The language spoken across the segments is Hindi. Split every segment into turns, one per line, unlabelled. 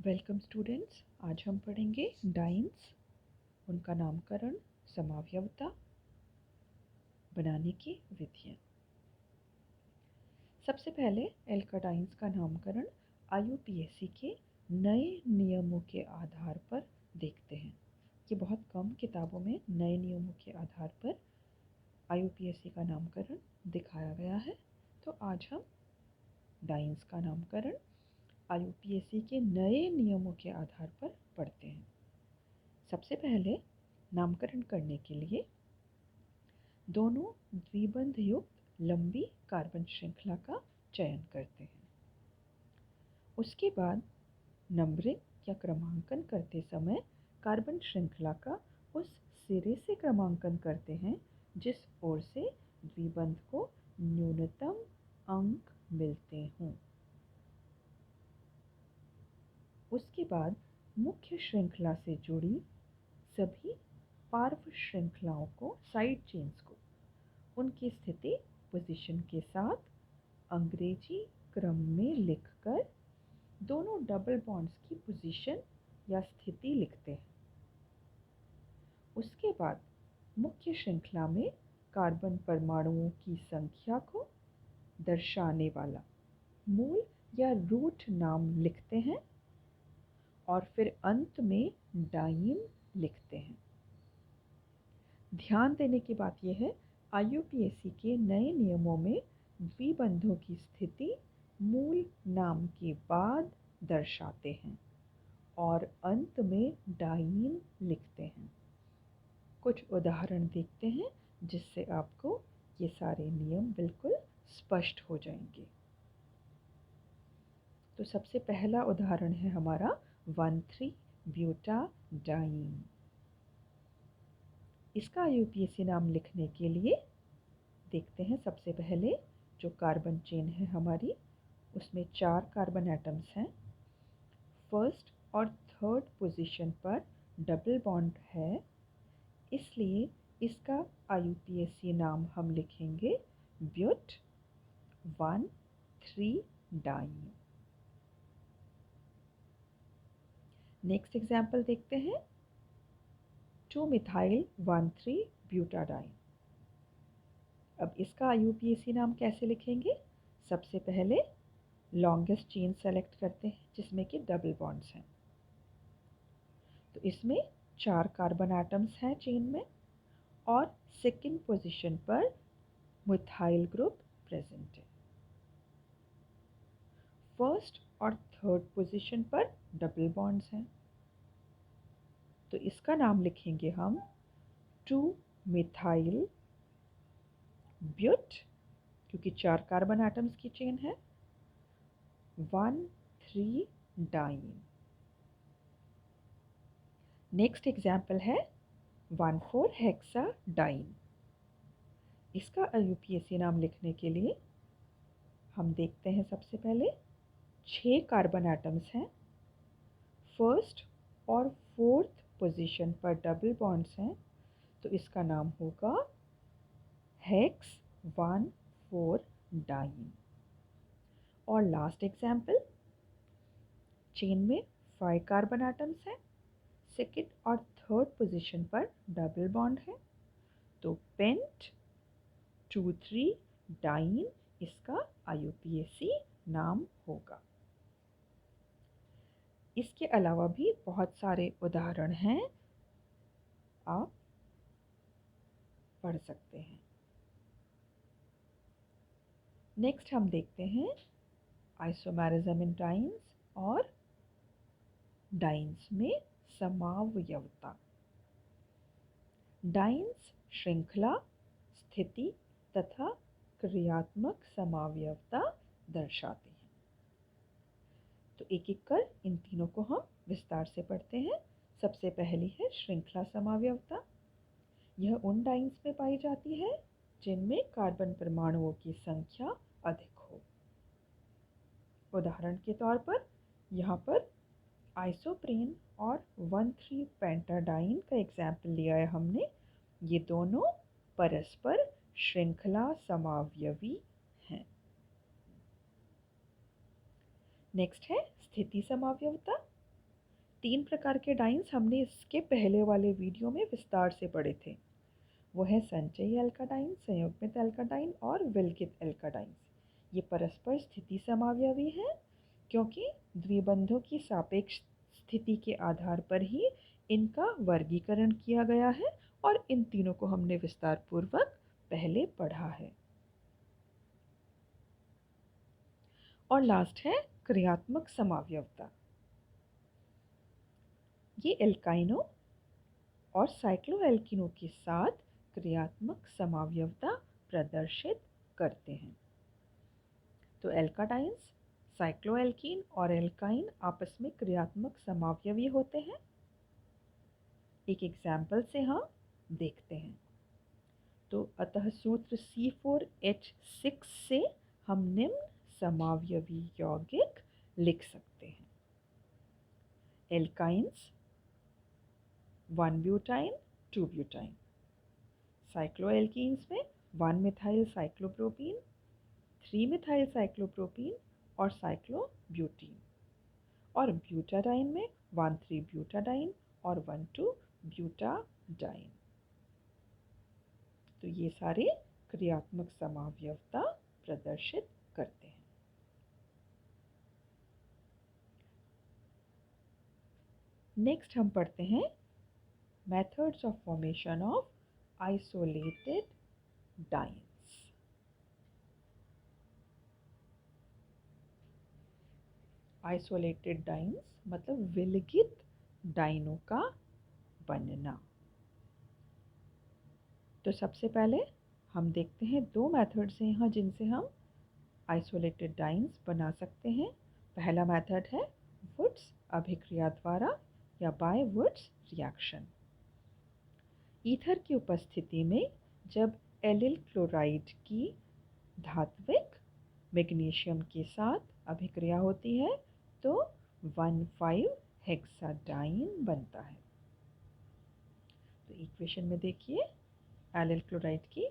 Welcome students. आज हम पढ़ेंगे डाइन्स, उनका नामकरण, समावयवता, बनाने की विधियाँ। सबसे पहले एल्काडाइंस का नामकरण IUPAC के नए नियमों के आधार पर देखते हैं। ये बहुत कम किताबों में नए नियमों के आधार पर IUPAC का नामकरण दिखाया गया है। तो आज हम डाइन्स का नामकरण IUPAC के नए नियमों के आधार पर पढ़ते हैं। सबसे पहले नामकरण करने के लिए दोनों द्विबंध युक्त लंबी कार्बन श्रृंखला का चयन करते हैं। उसके बाद नंबरिंग या क्रमांकन करते समय कार्बन श्रृंखला का उस सिरे से क्रमांकन करते हैं जिस ओर से द्विबंध को न्यूनतम अंक मिलते हों। उसके बाद मुख्य श्रृंखला से जुड़ी सभी पार्श्व श्रृंखलाओं को, साइड चेन्स को, उनकी स्थिति पोजीशन के साथ अंग्रेजी क्रम में लिखकर दोनों डबल बॉन्ड्स की पोजीशन या स्थिति लिखते हैं। उसके बाद मुख्य श्रृंखला में कार्बन परमाणुओं की संख्या को दर्शाने वाला मूल या रूट नाम लिखते हैं और फिर अंत में डाइन लिखते हैं। ध्यान देने की बात यह है, IUPAC के नए नियमों में द्विबंधों की स्थिति मूल नाम के बाद दर्शाते हैं और अंत में डाइन लिखते हैं। कुछ उदाहरण देखते हैं जिससे आपको ये सारे नियम बिल्कुल स्पष्ट हो जाएंगे। तो सबसे पहला उदाहरण है हमारा 1,3-ब्यूटाडाइन। इसका IUPAC नाम लिखने के लिए देखते हैं। सबसे पहले जो कार्बन चेन है हमारी, उसमें 4 कार्बन एटम्स हैं। फर्स्ट और थर्ड पोजीशन पर डबल बॉन्ड है, इसलिए इसका IUPAC नाम हम लिखेंगे ब्यूट 1,3-डाइन। नेक्स्ट एग्जाम्पल देखते हैं, 2-मिथाइल-1,3-ब्यूटाडाइन। अब इसका IUPAC नाम कैसे लिखेंगे? सबसे पहले लॉन्गेस्ट चेन सेलेक्ट करते हैं जिसमें कि डबल बॉन्ड्स हैं। तो इसमें 4 कार्बन एटम्स हैं चेन में और सेकंड पोजीशन पर मिथाइल ग्रुप प्रेजेंट है। फर्स्ट और थर्ड पोजीशन पर डबल बॉन्ड्स हैं, तो इसका नाम लिखेंगे हम 2-मिथाइल ब्यूट, क्योंकि 4 कार्बन एटम्स की चेन है, 1,3-डाइन। नेक्स्ट एग्जाम्पल है 1,4-हेक्साडाइन। इसका IUPAC नाम लिखने के लिए हम देखते हैं, सबसे पहले 6 कार्बन एटम्स हैं। फर्स्ट और फोर्थ पोजीशन पर डबल बॉन्ड्स हैं, तो इसका नाम होगा हेक्स 1,4-डाइन। और लास्ट एग्जाम्पल, चेन में 5 कार्बन एटम्स हैं। सेकेंड और थर्ड पोजीशन पर डबल बॉन्ड है, तो पेंट 2,3-डाइन इसका IUPAC नाम होगा। इसके अलावा भी बहुत सारे उदाहरण हैं, आप पढ़ सकते हैं। नेक्स्ट हम देखते हैं आइसोमेरिज्म इन डाइन्स और डाइन्स में समावयवता। डाइन्स श्रृंखला, स्थिति तथा क्रियात्मक समावयवता दर्शाते हैं। तो एक एक कर इन तीनों को हम विस्तार से पढ़ते हैं। सबसे पहली है श्रृंखला समावयवता। यह उन डाइन्स में पाई जाती है जिनमें कार्बन परमाणुओं की संख्या अधिक हो। उदाहरण के तौर पर यहाँ पर आइसोप्रेन और 1,3-पेंटाडाइन का एग्जाम्पल लिया है हमने। ये दोनों परस्पर श्रृंखला समावयवी हैं। नेक्स्ट है स्थिति समावयवता। 3 प्रकार के डाइन्स हमने इसके पहले वाले वीडियो में विस्तार से पढ़े थे। वो है संचयी एल्काडाइन, संयुग्मित एल्काडाइन और विलगित एल्काडाइन्स। ये परस्पर स्थिति समावयवी हैं क्योंकि द्विबंधों की सापेक्ष स्थिति के आधार पर ही इनका वर्गीकरण किया गया है और इन तीनों को हमने विस्तार पूर्वक पहले पढ़ा है। और लास्ट है क्रियात्मक समावयवता। ये एल्काइनों और साइक्लोएल्कीनों के साथ क्रियात्मक समावयवता प्रदर्शित करते हैं। तो एल्काडाइन्स, साइक्लोएल्कीन और एल्काइन आपस में क्रियात्मक समावयवी होते हैं। एक एग्जाम्पल से हम देखते हैं। तो अतः सूत्र C4H6 से हम निम्न समावयवी यौगिक लिख सकते हैं। एल्काइन्स 1 ब्यूटाइन 2 ब्यूटाइन, साइक्लोएल्कीन्स में 1 मिथाइल साइक्लोप्रोपीन, 3 मिथाइल साइक्लोप्रोपीन और साइक्लोब्यूटीन, और ब्यूटाडाइन में 1,3 ब्यूटाडाइन और 1,2 ब्यूटाडाइन। तो ये सारे क्रियात्मक समावयवता प्रदर्शित करते हैं। नेक्स्ट हम पढ़ते हैं methods of formation of isolated dance. Isolated dance मतलब विलगित डाइनों का बनना। तो सबसे पहले हम देखते हैं 2 मेथड्स हैं यहाँ जिनसे हम आइसोलेटेड डाइन्स बना सकते हैं। पहला मेथड है वुड्स अभिक्रिया द्वारा या बाय वुड्स रिएक्शन। ईथर की उपस्थिति में जब एलिल क्लोराइड की धात्विक मैग्नीशियम के साथ अभिक्रिया होती है तो 1,5-हेक्साडाइन बनता है। तो इक्वेशन में देखिए, एलिल क्लोराइड की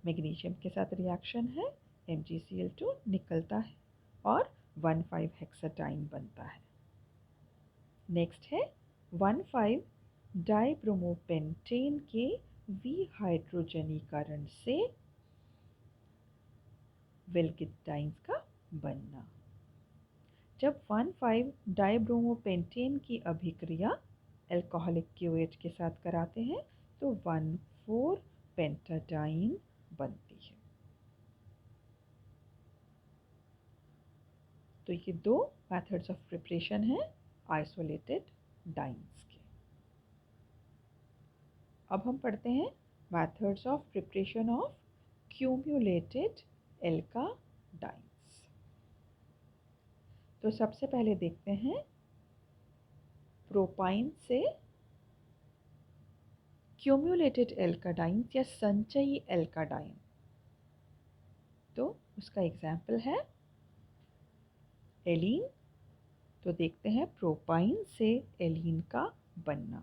मैग्नीशियम के साथ रिएक्शन है, MgCl2 निकलता है और 1,5-हेक्साडाइन बनता है। नेक्स्ट है 1,5-डाइब्रोमोपेंटेन के विहाइड्रोजनीकरण से विलगित डाइन्स का बनना। जब 1,5-डाइब्रोमोपेंटेन की अभिक्रिया अल्कोहलिक KOH के साथ कराते हैं तो 1,4-पेंटाडाइन बनती है। तो ये 2 मेथड्स ऑफ प्रिपरेशन हैं आइसोलेटेड डाइन्स के। अब हम पढ़ते हैं methods of preparation of cumulated alkadienes. तो सबसे पहले देखते हैं प्रोपाइन से क्यूम्युलेटेड एल्काडाइन्स या संचयी एल्काडाइन। तो उसका एग्जाम्पल है एलीन। तो देखते हैं प्रोपाइन से एलीन का बनना।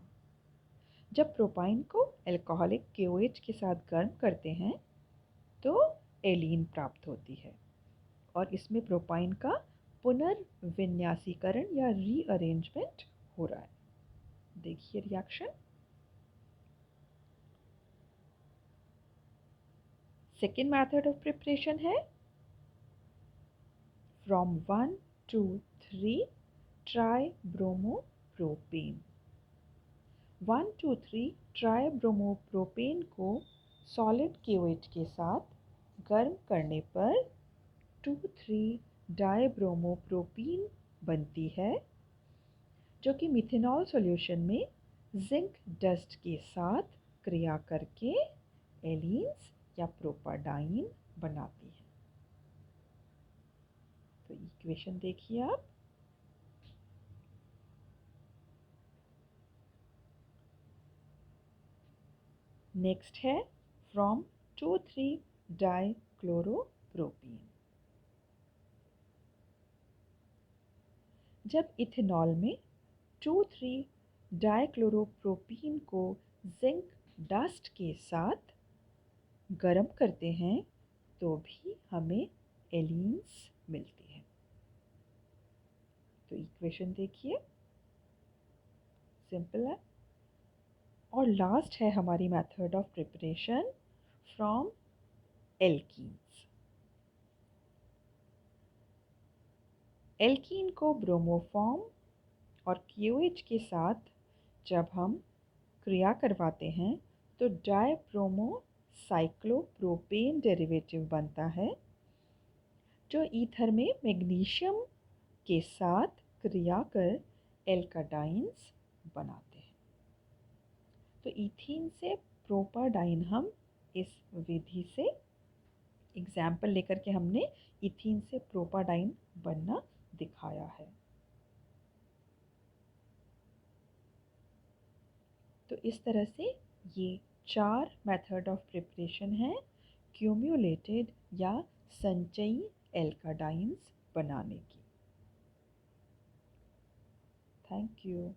जब प्रोपाइन को अल्कोहलिक KOH के साथ गर्म करते हैं तो एलीन प्राप्त होती है और इसमें प्रोपाइन का पुनर्विन्यासीकरण या रीअरेंजमेंट हो रहा है। देखिए reaction. Second method of preparation है फ्रॉम 1 to 3 ट्राइब्रोमोप्रोपेन। 1 to 3 ट्राइब्रोमोप्रोपेन को सॉलिड KOH के साथ गर्म करने पर 2,3-डाइब्रोमोप्रोपीन बनती है जो कि मिथेनॉल सॉल्यूशन में जिंक डस्ट के साथ क्रिया करके एलीन्स या प्रोपाडाइन बनाती है। तो इक्वेशन देखिए आप। नेक्स्ट है फ्रॉम 2,3-डाइक्लोरोप्रोपीन। जब इथेनॉल में 2,3-डाइक्लोरोप्रोपीन को जिंक डस्ट के साथ गर्म करते हैं तो भी हमें एलीन्स मिलती है। तो इक्वेशन देखिए, सिंपल है। और लास्ट है हमारी method of preparation from alkenes. Alkene को ब्रोमोफॉर्म और KOH के साथ जब हम क्रिया करवाते हैं तो डायब्रोमो साइक्लोप्रोपेन डेरिवेटिव बनता है, जो ईथर में मैग्नीशियम के साथ क्रिया कर एल्काडाइंस बनाते हैं। तो ईथीन से प्रोपाडाइन हम इस विधि से एग्जाम्पल लेकर के हमने ईथीन से प्रोपाडाइन बनना दिखाया है। तो इस तरह से ये 4 मेथड ऑफ प्रिपरेशन है क्यूम्युलेटेड या संचयी एल्काडाइंस बनाने की। Thank you.